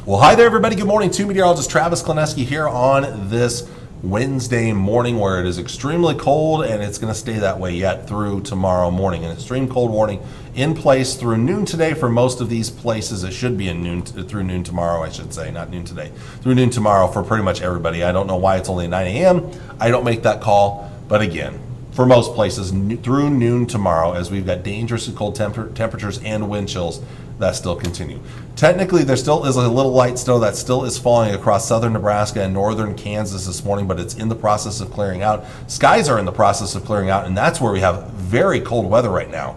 Well, hi there, everybody. Good morning. Meteorologist Travis Kleneski here on this Wednesday morning where it is extremely cold, and it's going to stay that way yet through tomorrow morning. An extreme cold warning in place through noon today for most of these places. It should be through noon tomorrow, I should say, not noon today. Through noon tomorrow for pretty much everybody. I don't know why it's only 9 a.m. I don't make that call, but again, for most places through noon tomorrow, as we've got dangerously cold temperatures and wind chills that still continue. Technically, there still is a little light snow that still is falling across southern Nebraska and northern Kansas this morning, but it's in the process of clearing out. Skies are in the process of clearing out, and that's where we have very cold weather right now.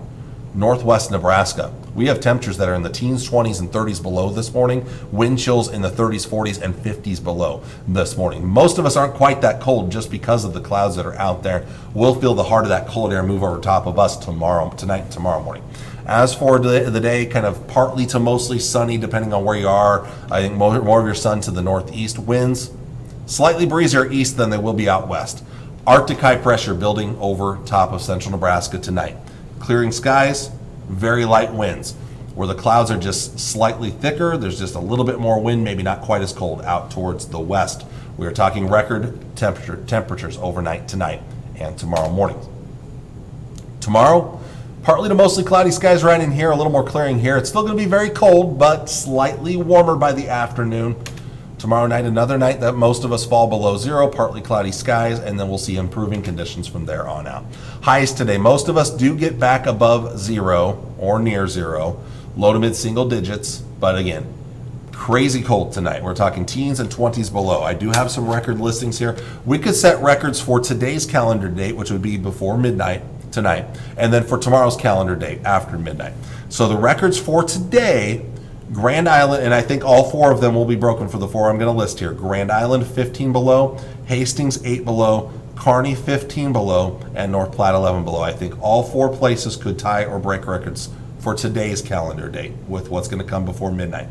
Northwest Nebraska. We have temperatures that are in the teens, 20s, and 30s below this morning. Wind chills in the 30s, 40s, and 50s below this morning. Most of us aren't quite that cold just because of the clouds that are out there. We'll feel the heart of that cold air move over top of us tonight and tomorrow morning. As for the day, kind of partly to mostly sunny, depending on where you are. I think more of your sun to the northeast. Winds slightly breezier east than they will be out west. Arctic high pressure building over top of central Nebraska tonight. Clearing skies, very light winds. Where the clouds are just slightly thicker, there's just a little bit more wind, maybe not quite as cold out towards the west. We are talking record temperatures overnight tonight and tomorrow morning. Tomorrow, partly to mostly cloudy skies right in here, a little more clearing here. It's still going to be very cold, but slightly warmer by the afternoon. Tomorrow night, another night that most of us fall below zero, partly cloudy skies, and then we'll see improving conditions from there on out. Highs today, most of us do get back above zero or near zero, low to mid single digits, but again, crazy cold tonight. We're talking teens and 20s below. I do have some record listings here. We could set records for today's calendar date, which would be before midnight tonight, and then for tomorrow's calendar date after midnight. So the records for today, Grand Island, and I think all four of them will be broken for the four I'm going to list here. Grand Island 15 below, Hastings 8 below, Kearney 15 below, and North Platte 11 below. I think all four places could tie or break records for today's calendar date with what's going to come before midnight.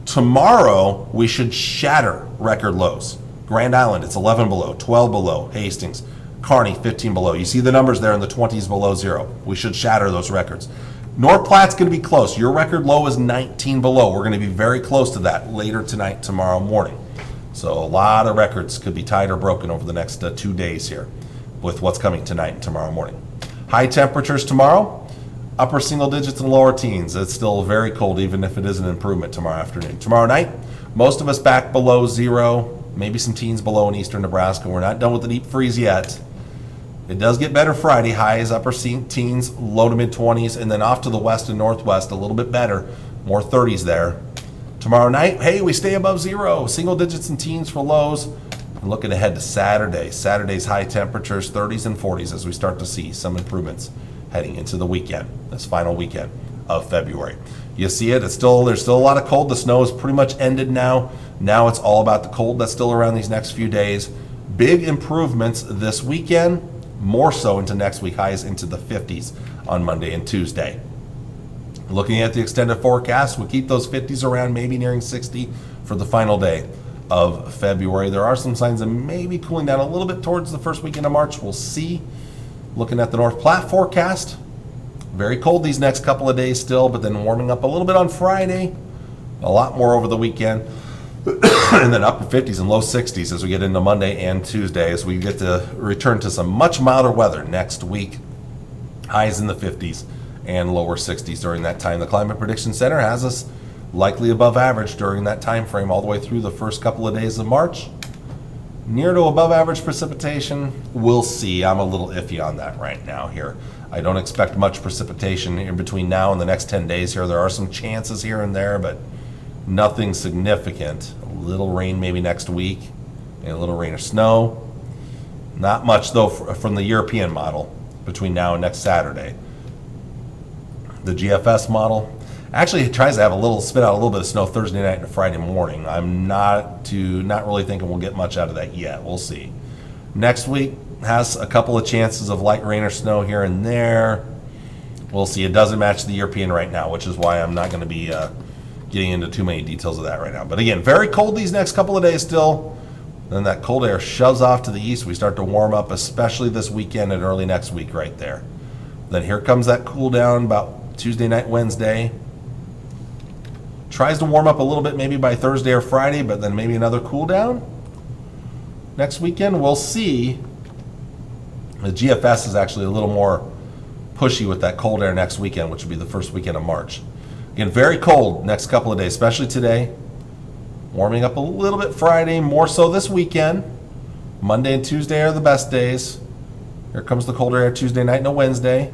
Tomorrow, we should shatter record lows. Grand Island, it's 11 below, 12 below, Hastings, Kearney 15 below. You see the numbers there in the 20s below zero. We should shatter those records. North Platte's going to be close. Your record low is 19 below. We're going to be very close to that later tonight, tomorrow morning. So a lot of records could be tied or broken over the next 2 days here with what's coming tonight and tomorrow morning. High temperatures tomorrow, upper single digits and lower teens. It's still very cold even if it is an improvement tomorrow afternoon. Tomorrow night, most of us back below zero, maybe some teens below in eastern Nebraska. We're not done with the deep freeze yet. It does get better Friday. Highs upper teens, low to mid 20s, and then off to the west and northwest a little bit better, more 30s there. Tomorrow night, hey, we stay above zero, single digits and teens for lows. And looking ahead to Saturday. Saturday's high temperatures, 30s and 40s, as we start to see some improvements heading into the weekend, this final weekend of February. You see it. There's still a lot of cold. The snow is pretty much ended now. Now it's all about the cold that's still around these next few days. Big improvements this weekend. More so into next week, highs into the 50s on Monday and Tuesday. Looking at the extended forecast, we keep those 50s around, maybe nearing 60 for the final day of February. There are some signs of maybe cooling down a little bit towards the first weekend of March. We'll see. Looking at the North Platte forecast, very cold these next couple of days still, but then warming up a little bit on Friday, a lot more over the weekend. And then upper 50s and low 60s as we get into Monday and Tuesday as we get to return to some much milder weather next week. Highs in the 50s and lower 60s during that time. The Climate Prediction Center has us likely above average during that time frame all the way through the first couple of days of March. Near to above average precipitation, we'll see. I'm a little iffy on that right now here. I don't expect much precipitation in between now and the next 10 days here. There are some chances here and there, but nothing significant. A little rain maybe next week, and a little rain or snow. Not much though from the European model between now and next Saturday. The GFS model actually tries to have spit out a little bit of snow Thursday night and Friday morning. I'm not really thinking we'll get much out of that yet. We'll see. Next week has a couple of chances of light rain or snow here and there. We'll see. It doesn't match the European right now, which is why I'm not going to be getting into too many details of that right now. But again, very cold these next couple of days still. Then that cold air shoves off to the east. We start to warm up, especially this weekend and early next week right there. Then here comes that cool down about Tuesday night, Wednesday. Tries to warm up a little bit maybe by Thursday or Friday, but then maybe another cool down next weekend. We'll see. The GFS is actually a little more pushy with that cold air next weekend, which will be the first weekend of March. Again, very cold next couple of days, especially today. Warming up a little bit Friday, more so this weekend. Monday and Tuesday are the best days. Here comes the colder air Tuesday night and a Wednesday,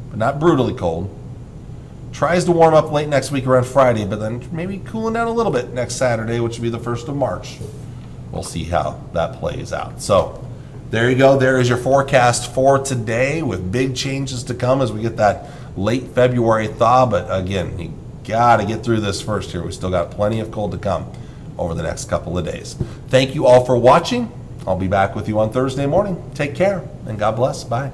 but not brutally cold. Tries to warm up late next week around Friday, but then maybe cooling down a little bit next Saturday, which will be the 1st of March. We'll see how that plays out. So there you go. There is your forecast for today, with big changes to come as we get that late February thaw. But again, you got to get through this first here. We still got plenty of cold to come over the next couple of days. Thank you all for watching. I'll be back with you on Thursday morning. Take care and God bless. Bye.